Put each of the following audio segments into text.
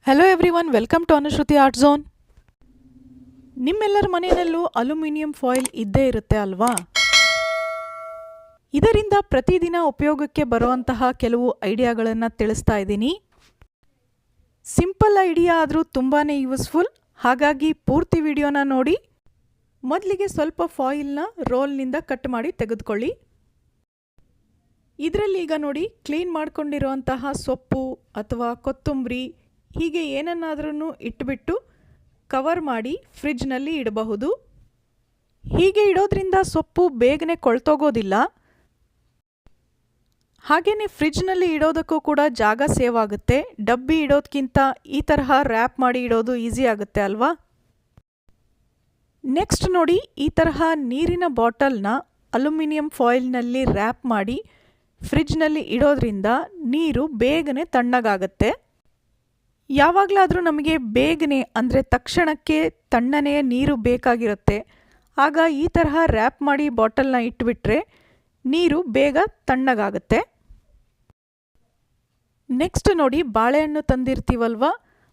Hello everyone, welcome to Anushruti art zone. ನಿಮ್ಮೆಲ್ಲರ ಮನೆಯಲ್ಲೂ aluminium foil ಇದ್ದೇ ಇರುತ್ತೆ ಅಲ್ವಾ? ಇದರಿಂದ ಪ್ರತಿದಿನ ಉಪಯೋಗಕ್ಕೆ ಬರುವಂತಹ ಕೆಲವು ಐಡಿಯಾಗಳನ್ನು ತಿಳಿಸ್ತಾ ಇದ್ದೀನಿ. ಸಿಂಪಲ್ ಐಡಿಯಾ ಆದರೂ ತುಂಬಾ ಯೂಸ್ಫುಲ್. ಹಾಗಾಗಿ ಪೂರ್ತಿ ವಿಡಿಯೋನ ನೋಡಿ. ಮೊದಲಿಗೆ ಸ್ವಲ್ಪ ಫಾಯಿಲ್ನ ರೋಲ್ನಿಂದ ಕಟ್ ಮಾಡಿ ತೆಗೆದುಕೊಳ್ಳಿ. ಇದರಲ್ಲಿ ಈಗ ನೋಡಿ, ಕ್ಲೀನ್ ಮಾಡ್ಕೊಂಡಿರುವಂತಹ ಸೊಪ್ಪು ಅಥವಾ ಕೊತ್ತಂಬರಿ ಹೀಗೆ ಏನನ್ನಾದ್ರೂ ಇಟ್ಬಿಟ್ಟು ಕವರ್ ಮಾಡಿ ಫ್ರಿಡ್ಜ್ನಲ್ಲಿ ಇಡಬಹುದು. ಹೀಗೆ ಇಡೋದ್ರಿಂದ ಸೊಪ್ಪು ಬೇಗನೆ ಕೊಳ್ತೋಗೋದಿಲ್ಲ. ಹಾಗೆಯೇ ಫ್ರಿಡ್ಜ್ನಲ್ಲಿ ಇಡೋದಕ್ಕೂ ಕೂಡ ಜಾಗ ಸೇವ್ ಆಗುತ್ತೆ. ಡಬ್ಬಿ ಇಡೋದಕ್ಕಿಂತ ಈ ತರಹ ರ್ಯಾಪ್ ಮಾಡಿ ಇಡೋದು ಈಸಿ ಆಗುತ್ತೆ ಅಲ್ವಾ? ನೆಕ್ಸ್ಟ್ ನೋಡಿ, ಈ ತರಹ ನೀರಿನ ಬಾಟಲ್ನ ಅಲ್ಯೂಮಿನಿಯಂ ಫಾಯಿಲ್ನಲ್ಲಿ ರ್ಯಾಪ್ ಮಾಡಿ ಫ್ರಿಡ್ಜ್ನಲ್ಲಿ ಇಡೋದ್ರಿಂದ ನೀರು ಬೇಗನೆ ತಣ್ಣಗಾಗುತ್ತೆ. ಯಾವಾಗಲಾದರೂ ನಮಗೆ ಬೇಗನೆ ಅಂದರೆ ತಕ್ಷಣಕ್ಕೆ ತಣ್ಣನೆಯ ನೀರು ಬೇಕಾಗಿರುತ್ತೆ. ಆಗ ಈ ತರಹ ರ್ಯಾಪ್ ಮಾಡಿ ಬಾಟಲ್ನ ಇಟ್ಬಿಟ್ರೆ ನೀರು ಬೇಗ ತಣ್ಣಗಾಗುತ್ತೆ. ನೆಕ್ಸ್ಟ್ ನೋಡಿ, ಬಾಳೆಹಣ್ಣು ತಂದಿರ್ತೀವಲ್ವ,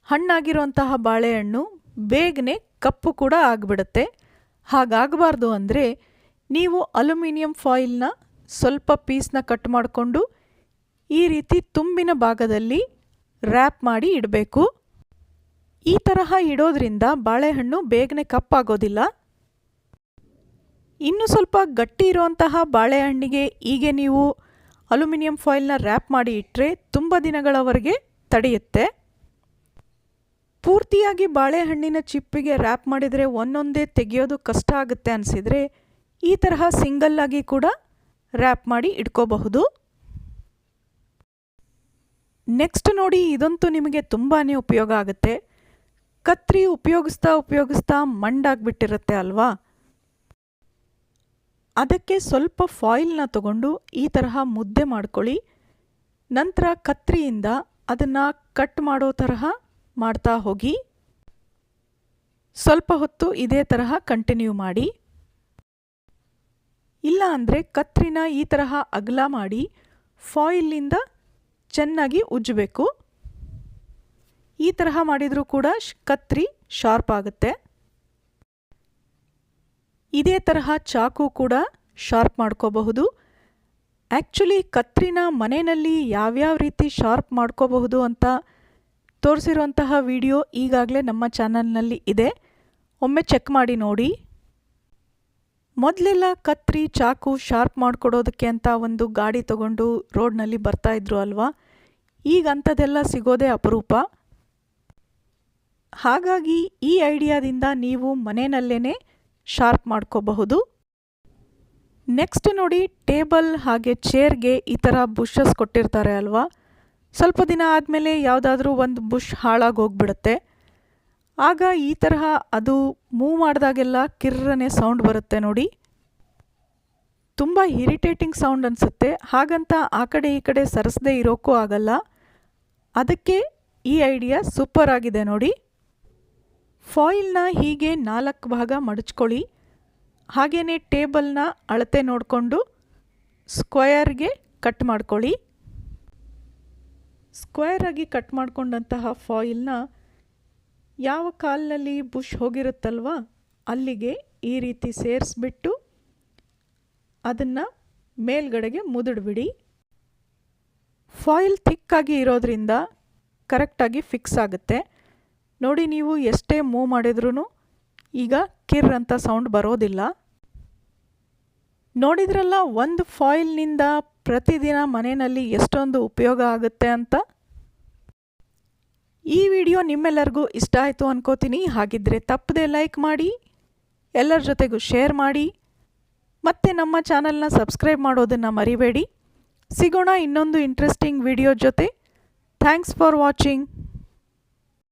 ಹಣ್ಣಾಗಿರುವಂತಹ ಬಾಳೆಹಣ್ಣು ಬೇಗನೆ ಕಪ್ಪು ಕೂಡ ಆಗಿಬಿಡುತ್ತೆ. ಹಾಗಾಗಬಾರ್ದು ಅಂದರೆ ನೀವು ಅಲ್ಯೂಮಿನಿಯಂ ಫಾಯಿಲ್ನ ಸ್ವಲ್ಪ ಪೀಸ್ನ ಕಟ್ ಮಾಡಿಕೊಂಡು ಈ ರೀತಿ ತುಂಬಿನ ಭಾಗದಲ್ಲಿ ರ್ಯಾಪ್ ಮಾಡಿ ಇಡಬೇಕು. ಈ ತರಹ ಇಡೋದ್ರಿಂದ ಬಾಳೆಹಣ್ಣು ಬೇಗನೆ ಕಪ್ಪಾಗೋದಿಲ್ಲ. ಇನ್ನು ಸ್ವಲ್ಪ ಗಟ್ಟಿ ಇರುವಂತಹ ಬಾಳೆಹಣ್ಣಿಗೆ ಹೀಗೆ ನೀವು ಅಲ್ಯೂಮಿನಿಯಂ ಫಾಯಿಲ್ನ ರ್ಯಾಪ್ ಮಾಡಿ ಇಟ್ಟರೆ ತುಂಬ ದಿನಗಳವರೆಗೆ ತಡೆಯುತ್ತೆ. ಪೂರ್ತಿಯಾಗಿ ಬಾಳೆಹಣ್ಣಿನ ಚಿಪ್ಪಿಗೆ ರ್ಯಾಪ್ ಮಾಡಿದರೆ ಒಂದೊಂದೇ ತೆಗೆಯೋದು ಕಷ್ಟ ಆಗುತ್ತೆ ಅನಿಸಿದರೆ ಈ ತರಹ ಸಿಂಗಲ್ಲಾಗಿ ಕೂಡ ರ್ಯಾಪ್ ಮಾಡಿ ಇಟ್ಕೋಬಹುದು. ನೆಕ್ಸ್ಟ್ ನೋಡಿ, ಇದಂತೂ ನಿಮಗೆ ತುಂಬಾ ಉಪಯೋಗ ಆಗುತ್ತೆ. ಕತ್ರಿ ಉಪಯೋಗಿಸ್ತಾ ಮಂಡಾಗ್ಬಿಟ್ಟಿರುತ್ತೆ ಅಲ್ವಾ? ಅದಕ್ಕೆ ಸ್ವಲ್ಪ ಫಾಯಿಲ್ನ ತಗೊಂಡು ಈ ತರಹ ಮುದ್ದೆ ಮಾಡ್ಕೊಳ್ಳಿ. ನಂತರ ಕತ್ರಿಯಿಂದ ಅದನ್ನು ಕಟ್ ಮಾಡೋ ತರಹ ಮಾಡ್ತಾ ಹೋಗಿ. ಸ್ವಲ್ಪ ಹೊತ್ತು ಇದೇ ತರಹ ಕಂಟಿನ್ಯೂ ಮಾಡಿ. ಇಲ್ಲ ಅಂದರೆ ಕತ್ರಿನ ಈ ತರಹ ಅಗಲ ಮಾಡಿ ಫಾಯಿಲ್ನಿಂದ ಚೆನ್ನಾಗಿ ಉಜ್ಜಬೇಕು. ಈ ತರಹ ಮಾಡಿದರೂ ಕೂಡ ಕತ್ರಿ ಶಾರ್ಪ್ ಆಗುತ್ತೆ. ಇದೇ ತರಹ ಚಾಕು ಕೂಡ ಶಾರ್ಪ್ ಮಾಡ್ಕೋಬಹುದು. ಆ್ಯಕ್ಚುಲಿ ಕತ್ರಿನ ಮನೆಯಲ್ಲಿ ಯಾವ್ಯಾವ ರೀತಿ ಶಾರ್ಪ್ ಮಾಡ್ಕೋಬಹುದು ಅಂತ ತೋರಿಸಿರುವಂತಹ ವಿಡಿಯೋ ಈಗಾಗಲೇ ನಮ್ಮ ಚಾನಲ್ನಲ್ಲಿ ಇದೆ. ಒಮ್ಮೆ ಚೆಕ್ ಮಾಡಿ ನೋಡಿ. ಮೊದಲೆಲ್ಲ ಕತ್ರಿ ಚಾಕು ಶಾರ್ಪ್ ಮಾಡಿಕೊಡೋದಕ್ಕೆ ಅಂತ ಒಂದು ಗಾಡಿ ತಗೊಂಡು ರೋಡ್ನಲ್ಲಿ ಬರ್ತಾಯಿದ್ರು ಅಲ್ವಾ? ಈಗ ಅಂಥದ್ದೆಲ್ಲ ಸಿಗೋದೇ ಅಪರೂಪ. ಹಾಗಾಗಿ ಈ ಐಡಿಯಾದಿಂದ ನೀವು ಮನೆಯಲ್ಲೇ ಶಾರ್ಪ್ ಮಾಡ್ಕೋಬಹುದು. ನೆಕ್ಸ್ಟ್ ನೋಡಿ, ಟೇಬಲ್ ಹಾಗೆ ಚೇರ್ಗೆ ಈ ಥರ ಬುಷಸ್ ಕೊಟ್ಟಿರ್ತಾರೆ ಅಲ್ವಾ? ಸ್ವಲ್ಪ ದಿನ ಆದಮೇಲೆ ಯಾವುದಾದ್ರೂ ಒಂದು ಬುಷ್ ಹಾಳಾಗಿ ಹೋಗ್ಬಿಡುತ್ತೆ. ಆಗ ಈ ತರಹ ಅದು ಮೂವ್ ಮಾಡಿದಾಗೆಲ್ಲ ಕಿರ್ರನೆ ಸೌಂಡ್ ಬರುತ್ತೆ ನೋಡಿ. ತುಂಬ ಇರಿಟೇಟಿಂಗ್ ಸೌಂಡ್ ಅನಿಸುತ್ತೆ. ಹಾಗಂತ ಆ ಕಡೆ ಈ ಕಡೆ ಸರಿಸದೇ ಇರೋಕ್ಕೂ ಆಗಲ್ಲ. ಅದಕ್ಕೆ ಈ ಐಡಿಯಾ ಸೂಪರ್ ಆಗಿದೆ ನೋಡಿ. ಫಾಯಿಲ್ನ ಹೀಗೆ 4 ಭಾಗ ಮಡಚ್ಕೊಳ್ಳಿ. ಹಾಗೆಯೇ ಟೇಬಲ್ನ ಅಳತೆ ನೋಡಿಕೊಂಡು ಸ್ಕ್ವಯರ್ಗೆ ಕಟ್ ಮಾಡ್ಕೊಳ್ಳಿ. ಸ್ಕ್ವೇರಾಗಿ ಕಟ್ ಮಾಡಿಕೊಂಡಂತಹ ಫಾಯಿಲ್ನ ಯಾವ ಕಾಲಿನಲ್ಲಿ ಬುಷ್ ಹೋಗಿರುತ್ತಲ್ವ ಅಲ್ಲಿಗೆ ಈ ರೀತಿ ಸೇರಿಸ್ಬಿಟ್ಟು ಅದನ್ನು ಮೇಲ್ಗಡೆಗೆ ಮುದುಡ್ಬಿಡಿ. ಫಾಯಿಲ್ ಥಿಕ್ಕಾಗಿ ಇರೋದ್ರಿಂದ ಕರೆಕ್ಟಾಗಿ ಫಿಕ್ಸ್ ಆಗುತ್ತೆ ನೋಡಿ. ನೀವು ಎಷ್ಟೇ ಮೂವ್ ಮಾಡಿದ್ರೂ ಈಗ ಕಿರ್ ಅಂತ ಸೌಂಡ್ ಬರೋದಿಲ್ಲ. ನೋಡಿದ್ರಲ್ಲ, ಒಂದು ಫಾಯಿಲ್ನಿಂದ ಪ್ರತಿದಿನ ಮನೆಯಲ್ಲಿ ಎಷ್ಟೊಂದು ಉಪಯೋಗ ಆಗುತ್ತೆ ಅಂತ. ಈ ವಿಡಿಯೋ ನಿಮ್ಮೆಲ್ಲರಿಗೂ ಇಷ್ಟ ಆಯಿತು ಅನ್ಕೋತೀನಿ. ಹಾಗಿದ್ದರೆ ತಪ್ಪದೆ ಲೈಕ್ ಮಾಡಿ, ಎಲ್ಲರ ಜೊತೆಗೂ ಶೇರ್ ಮಾಡಿ, ಮತ್ತು ನಮ್ಮ ಚಾನಲ್ನ ಸಬ್ಸ್ಕ್ರೈಬ್ ಮಾಡೋದನ್ನು ಮರಿಬೇಡಿ. ಸಿಗೋಣ ಇನ್ನೊಂದು ಇಂಟ್ರೆಸ್ಟಿಂಗ್ ವಿಡಿಯೋ ಜೊತೆ. Thanks for watching.